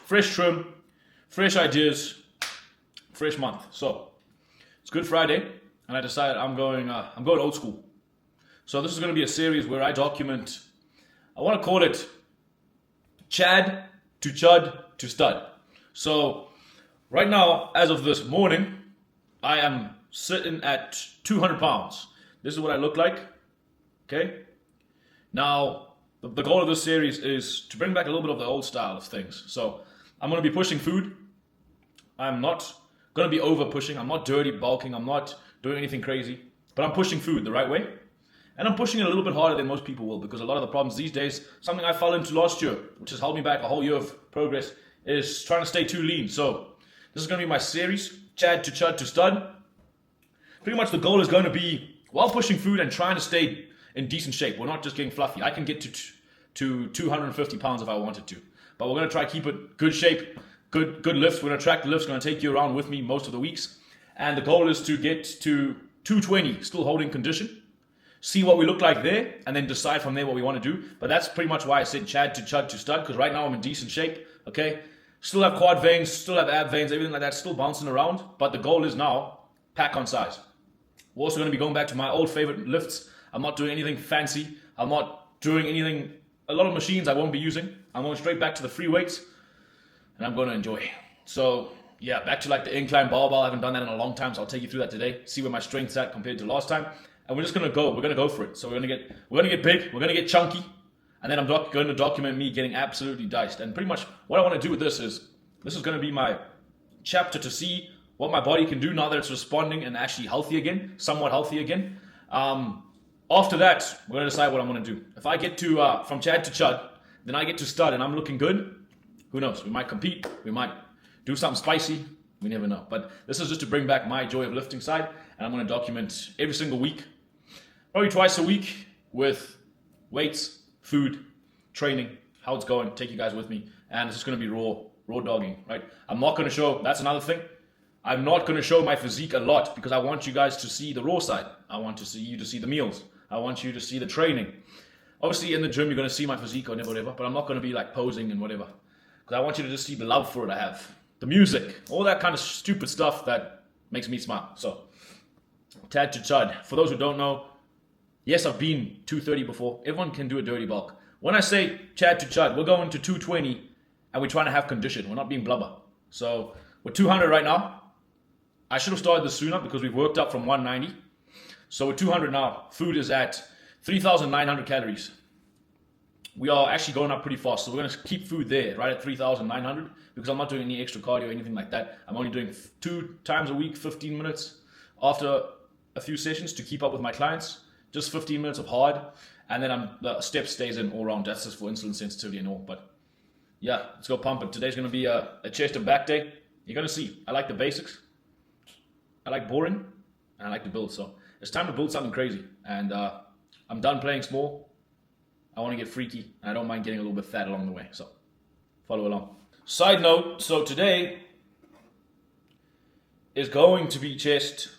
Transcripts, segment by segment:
fresh trim, fresh ideas, fresh month. So it's Good Friday, and I decided I'm going old school. So this is going to be a series where I document. I want to call it Chad to Chud to Stud. So right now, as of this morning, I am sitting at 200 pounds. This is what I look like. Okay. Now, the goal of this series is to bring back a little bit of the old style of things. So I'm going to be pushing food. I'm not going to be over pushing. I'm not dirty bulking. I'm not doing anything crazy. But I'm pushing food the right way. And I'm pushing it a little bit harder than most people will, because a lot of the problems these days, something I fell into last year, which has held me back a whole year of progress, is trying to stay too lean. So this is going to be my series, Chad to Chud to Stud. Pretty much the goal is going to be, while pushing food and trying to stay in decent shape, we're not just getting fluffy. I can get to 250 pounds if I wanted to. But we're going to try to keep it good shape, good lifts. We're going to track the lifts, going to take you around with me most of the weeks. And the goal is to get to 220, still holding condition. See what we look like there, and then decide from there what we want to do. But that's pretty much why I said Chad to Chud to Stud, because right now I'm in decent shape, okay? Still have quad veins, still have ab veins, everything like that, still bouncing around. But the goal is now, pack on size. We're also going to be going back to my old favorite lifts. I'm not doing anything fancy. I'm not doing anything, a lot of machines I won't be using. I'm going straight back to the free weights, and I'm going to enjoy. So, yeah, back to like the incline barbell. I haven't done that in a long time, so I'll take you through that today. See where my strength's at compared to last time. And we're just going to go. We're going to go for it. So we're going to get big. We're going to get chunky. And then I'm going to document me getting absolutely diced. And pretty much what I want to do with this is going to be my chapter to see what my body can do now that it's responding and actually healthy again, somewhat healthy again. After that, we're going to decide what I'm going to do. If I get to from Chad to Chud, then I get to Stud and I'm looking good, who knows? We might compete. We might do something spicy. We never know. But this is just to bring back my joy of lifting side. And I'm going to document every single week, probably twice a week, with weights, food, training, how it's going, take you guys with me. And it's just going to be raw dogging, right? I'm not going to show, that's another thing. I'm not going to show my physique a lot because I want you guys to see the raw side. I want you to see the meals. I want you to see the training. Obviously in the gym, you're going to see my physique or whatever, but I'm not going to be like posing and whatever. Because I want you to just see the love for it I have. The music, all that kind of stupid stuff that makes me smile. So, Chad to Chud. For those who don't know, yes, I've been 230 before. Everyone can do a dirty bulk. When I say Chad to Chud, we're going to 220 and we're trying to have condition. We're not being blubber. So, we're 200 right now. I should have started this sooner because we've worked up from 190. So we're 200 now. Food is at 3,900 calories. We are actually going up pretty fast. So we're going to keep food there, right at 3,900, because I'm not doing any extra cardio or anything like that. I'm only doing 2 times a week, 15 minutes after a few sessions to keep up with my clients. Just 15 minutes of hard. And then the step stays in all around. That's just for insulin sensitivity and all. But yeah, let's go pump it. Today's going to be a chest and back day. You're going to see. I like the basics. I like boring, and I like to build. So it's time to build something crazy. And I'm done playing small. I want to get freaky, and I don't mind getting a little bit fat along the way. So follow along. Side note, so today is going to be chest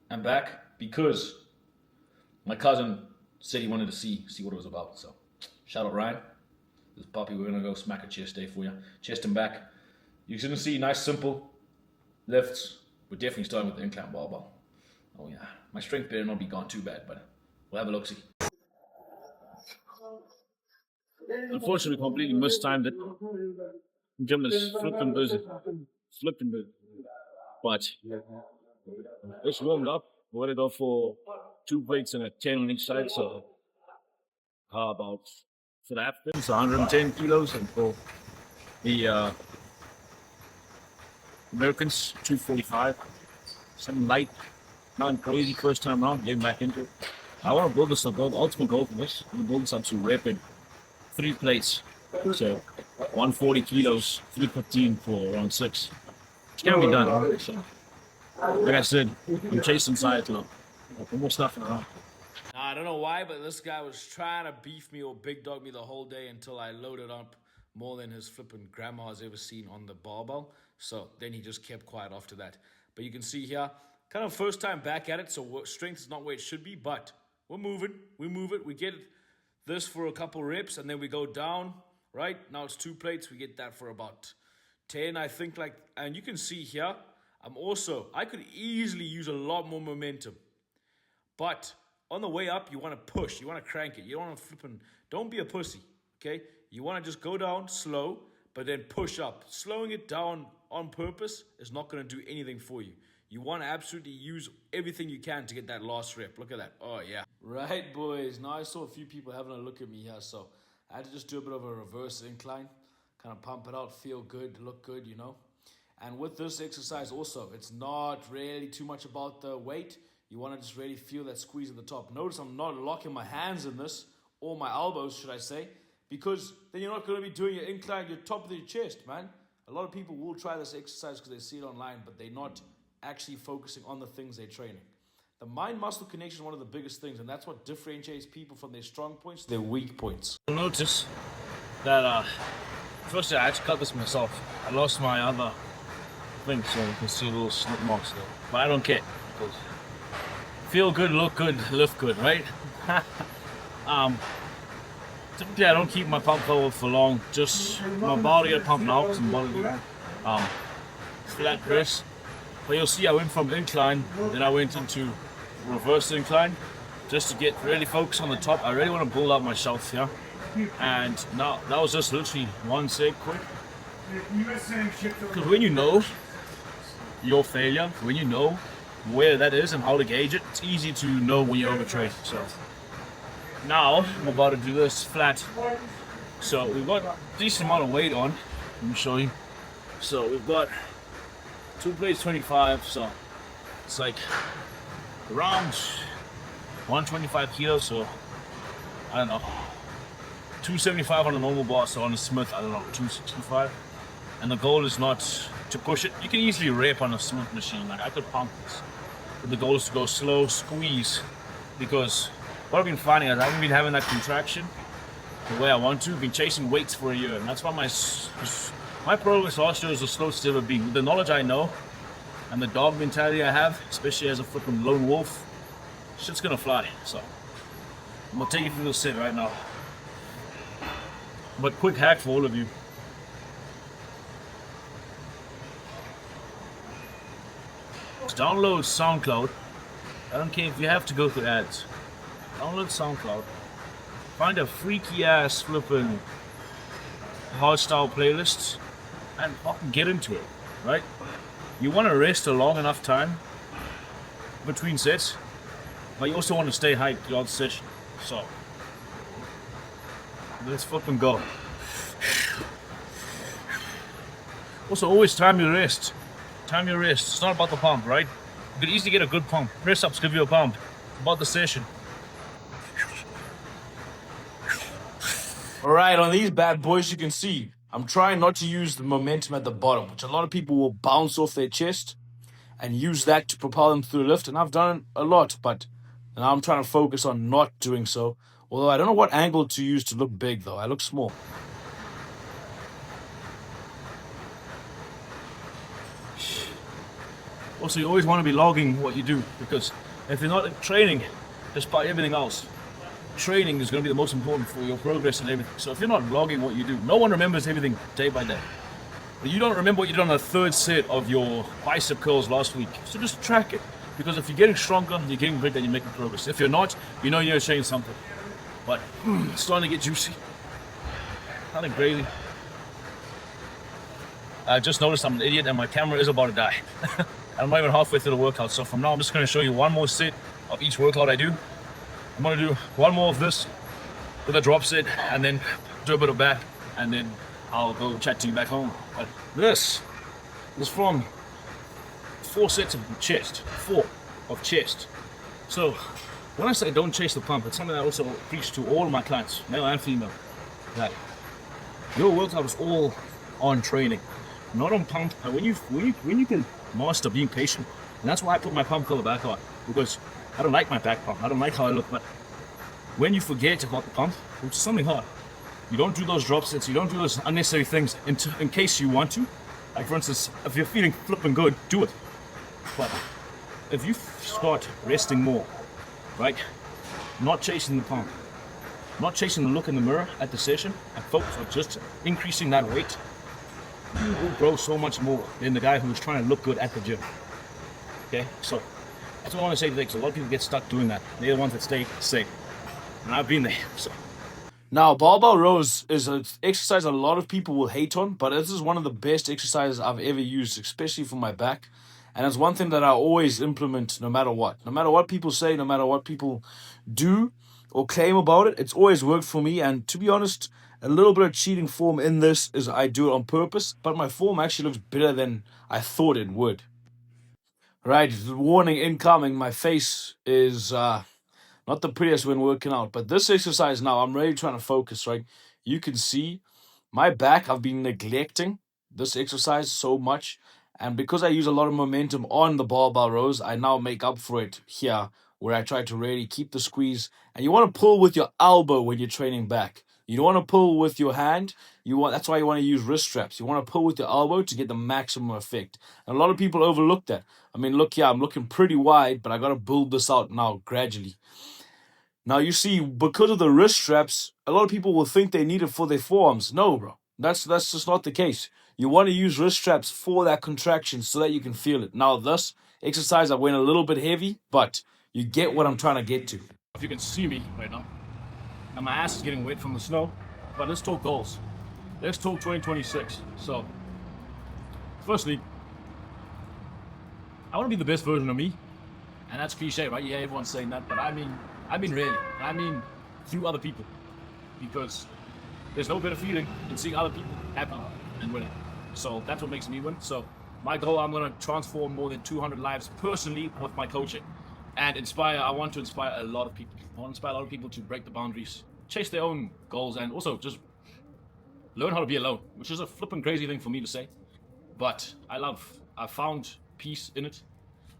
and back because my cousin said he wanted to see what it was about. So shout out Ryan. This puppy, we're going to go smack a chest day for you. Chest and back. You're going to see nice, simple lifts. We're definitely starting with the incline barbell. Oh yeah, my strength better not be gone too bad, but we'll have a look-see. Unfortunately, completely mistimed it. Gym is flipping busy. But it's warmed up. We're going to go for 2 plates and a 10 on each side. So about for the Africans, 110 kilos, and for the Americans, 245. Something light, not crazy first time around, getting back into it. I want to build this up, ultimate goal for this. I'm going to build this up to rapid 3 plates. So 140 kilos, 315 for round 6. It can be done. So, like I said, I'm chasing sides now. More stuff around. I don't know why, but this guy was trying to beef me or big dog me the whole day until I loaded up more than his flipping grandma's ever seen on the barbell. So then he just kept quiet after that. But you can see here, kind of first time back at it, so strength is not where it should be, but we're moving. We move it. We get this for a couple reps, and then we go down right? Now it's 2 plates. We get that for about 10, I think. And you can see here, I could easily use a lot more momentum. But on the way up, you want to push. You want to crank it. You don't want to don't be a pussy, okay? You want to just go down slow, but then push up. Slowing it down on purpose is not going to do anything for you. You want to absolutely use everything you can to get that last rep. Look at that. Oh, yeah. Right, boys. Now I saw a few people having a look at me here, so I had to just do a bit of a reverse incline, kind of pump it out, feel good, look good, you know. And with this exercise also, it's not really too much about the weight. You want to just really feel that squeeze at the top. Notice I'm not locking my hands in this, or my elbows, should I say, because then you're not going to be doing your incline, your top of your chest, man. A lot of people will try this exercise because they see it online, but they're not actually focusing on the things they're training. The mind-muscle connection is one of the biggest things, and that's what differentiates people from their strong points to their weak points. You'll notice that firstly I had to cut this myself. I lost my other thing, so you can see little snip marks there. But I don't care, because feel good, look good, lift good, right? Typically I don't keep my pump forward for long, just my body get pumped out and body flat press. But you'll see I went from incline, then I went into reverse incline, just to get really focused on the top. I really want to build up my shelf here. And now that was just literally 1 set quick. Because when you know your failure, when you know where that is and how to gauge it, it's easy to know when you overtrain. So now I'm about to do this flat. So we've got a decent amount of weight on. Let me show you. So we've got 2 plates 25, so it's like around 125 kilos, so I don't know, 275 on a normal bar, so on a Smith, I don't know, 265. And the goal is not to push it. You can easily rep on a Smith machine, like I could pump this. But the goal is to go slow, squeeze, because what I've been finding is I haven't been having that contraction the way I want to. I've been chasing weights for a year, and that's why my progress last year was the slowest it's ever been. With the knowledge I know and the dog mentality I have, especially as a flipping lone wolf, shit's gonna fly. So I'm gonna take you through this set right now. But quick hack for all of you. Download SoundCloud. I don't care if you have to go through ads. Download SoundCloud. Find a freaky ass flipping hardstyle playlist and fucking get into it, right? You want to rest a long enough time between sets, but you also want to stay hyped throughout the session. So let's fucking go. Also, always time your rest. Time your rest. It's not about the pump, right? You could easily get a good pump. Press ups give you a pump. It's about the session. Alright, on these bad boys, you can see I'm trying not to use the momentum at the bottom, which a lot of people will bounce off their chest and use that to propel them through the lift. And I've done it a lot, but now I'm trying to focus on not doing so. Although I don't know what angle to use to look big, though. I look small. Also, you always want to be logging what you do, because if you're not training, despite everything else, training is going to be the most important for your progress and everything. So if you're not logging what you do, no one remembers everything day by day. But you don't remember what you did on the 3rd set of your bicep curls last week. So just track it, because if you're getting stronger, you're getting bigger, you're making progress. If you're not, you know you're changing something. But it's starting to get juicy. Nothing crazy. I just noticed I'm an idiot and my camera is about to die. I'm not even halfway through the workout, so from now I'm just going to show you one more set of each workout I do. I'm going to do one more of this with a drop set, and then do a bit of back, and then I'll go chat to you back home. But this is from 4 sets of chest. 4 of chest. So when I say don't chase the pump, it's something I also preach to all of my clients, male and female, that your workout is all on training, not on pump. And when you can master being patient, and that's why I put my pump collar back on, because I don't like my back pump. I don't like how I look. But when you forget about the pump, which is something hard, you don't do those drop sets, you don't do those unnecessary things in case you want to. Like for instance, if you're feeling flipping good, do it. But if you start resting more, right, not chasing the pump, not chasing the look in the mirror at the session, and focus on just increasing that weight, you will grow so much more than the guy who's trying to look good at the gym. Okay, so that's what I want to say today, because a lot of people get stuck doing that. They're the ones that stay safe, and I've been there. So Now, barbell rows is an exercise a lot of people will hate on, but this is one of the best exercises I've ever used, especially for my back. And it's one thing that I always implement no matter what. No matter what people say, no matter what people do or claim about it, it's always worked for me. And to be honest, a little bit of cheating form in this is I do it on purpose, but my form actually looks better than I thought it would. Right, warning incoming, my face is not the prettiest when working out, but this exercise now, I'm really trying to focus, right? You can see my back, I've been neglecting this exercise so much. And because I use a lot of momentum on the barbell rows, I now make up for it here, where I try to really keep the squeeze. And you want to pull with your elbow when you're training back. You don't want to pull with your hand. That's why you want to use wrist straps. You want to pull with your elbow to get the maximum effect. And a lot of people overlook that. I mean, look here, I'm looking pretty wide, but I got to build this out now gradually. Now, you see, because of the wrist straps, a lot of people will think they need it for their forearms. No, bro. That's just not the case. You want to use wrist straps for that contraction so that you can feel it. Now, this exercise, I went a little bit heavy, but you get what I'm trying to get to. if you can see me right now, and my ass is getting wet from the snow, but let's talk goals. Let's talk 2026. So, firstly, I want to be the best version of me. And that's cliche, right? Yeah, everyone's saying that, but I mean really. I mean through other people. Because there's no better feeling than seeing other people happy and winning. So that's what makes me win. So my goal, I'm going to transform more than 200 lives personally with my coaching. And I want to inspire a lot of people. I want to inspire a lot of people to break the boundaries, chase their own goals, and also just learn how to be alone, which is a flipping crazy thing for me to say. But I've found peace in it.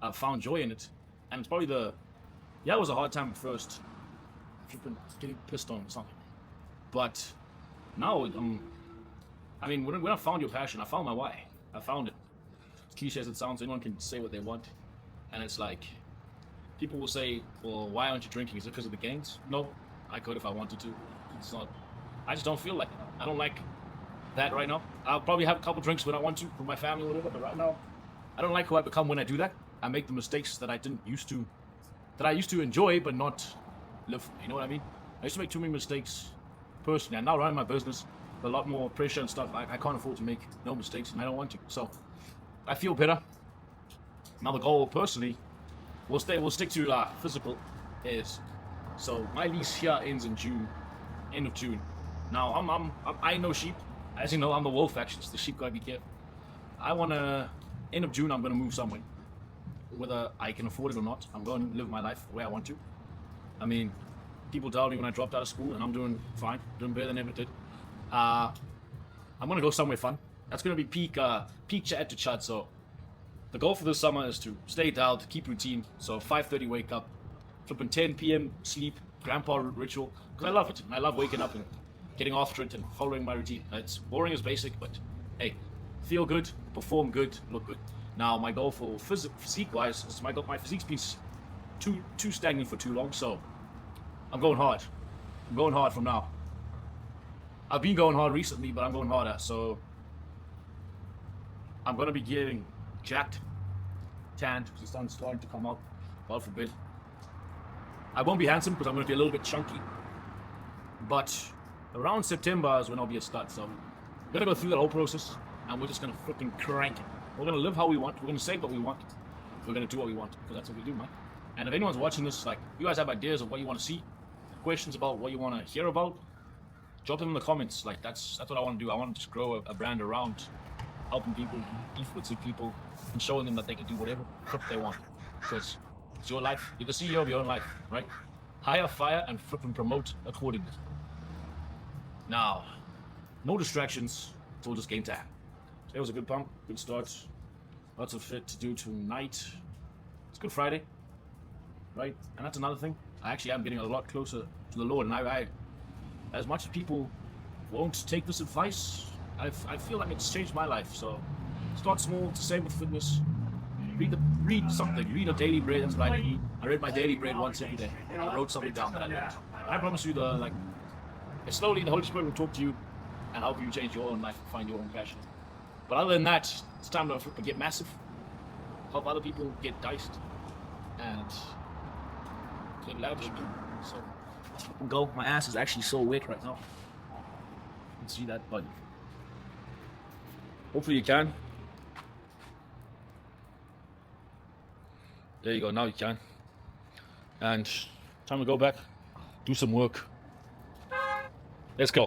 I've found joy in it. And it's probably it was a hard time at first, getting pissed on something. But now, when I found your passion, I found my why. I found it. As cliche as it sounds, anyone can say what they want. And it's like, people will say, well, why aren't you drinking? Is it because of the gains? No, I could if I wanted to. It's not. I just don't feel like it. I don't like that right now. I'll probably have a couple drinks when I want to with my family or whatever, but right now, I don't like who I become when I do that. I make the mistakes that I used to enjoy, but not live. You know what I mean? I used to make too many mistakes personally. I now run my business with a lot more pressure and stuff. I can't afford to make no mistakes, and I don't want to. So I feel better. Now the goal personally, we'll stick to physical is. So my lease here ends in June, end of June. Now I know sheep. As you know, I'm the wolf. Actually, so the sheep gotta be careful. I wanna end of June. I'm gonna move somewhere. Whether I can afford it or not, I'm going to live my life the way I want to. I mean, people tell me when I dropped out of school, and I'm doing fine, doing better than I ever did. I'm going to go somewhere fun. That's going to be peak Chud to Chud. So the goal for this summer is to stay dialed, keep routine. So 5:30 wake up, flipping 10 p.m. sleep, grandpa ritual. Because I love it. I love waking up and getting after it and following my routine. It's boring as basic, but hey, feel good, perform good, look good. Now, my goal for physique-wise is my physique's been too stagnant for too long, so I'm going hard. I'm going hard from now. I've been going hard recently, but I'm going harder, so I'm going to be getting jacked, tanned, because the sun's starting to come out, God forbid. I won't be handsome because I'm going to be a little bit chunky, but around September is when I'll be a stud, so we're going to go through that whole process, and we're just going to freaking crank it. We're going to live how we want. We're going to say what we want. We're going to do what we want, because that's what we do, man. And if anyone's watching this, like, you guys have ideas of what you want to see, questions about what you want to hear about, drop them in the comments. Like, that's what I want to do. I want to just grow a brand around helping people, influencing people, and showing them that they can do whatever they want. Because it's your life. You're the CEO of your own life, right? Hire, fire, and flip and promote accordingly. Now, no distractions. It's all just game time. Today was a good pump, good start. Lots of fit to do tonight. It's Good Friday, right? And that's another thing. I actually am getting a lot closer to the Lord, and I as much as people won't take this advice, I feel like it's changed my life. So start small. It's the same with fitness. Read something. Read a daily bread. That's what I read my daily bread once every day. I wrote something down that I learned. I promise you, slowly the Holy Spirit will talk to you and help you change your own life and find your own passion. But other than that, it's time to get massive, help other people get diced, and get lavish. So, go. My ass is actually so wet right now. You can see that, but hopefully you can. There you go. Now you can. And time to go back, do some work. Let's go.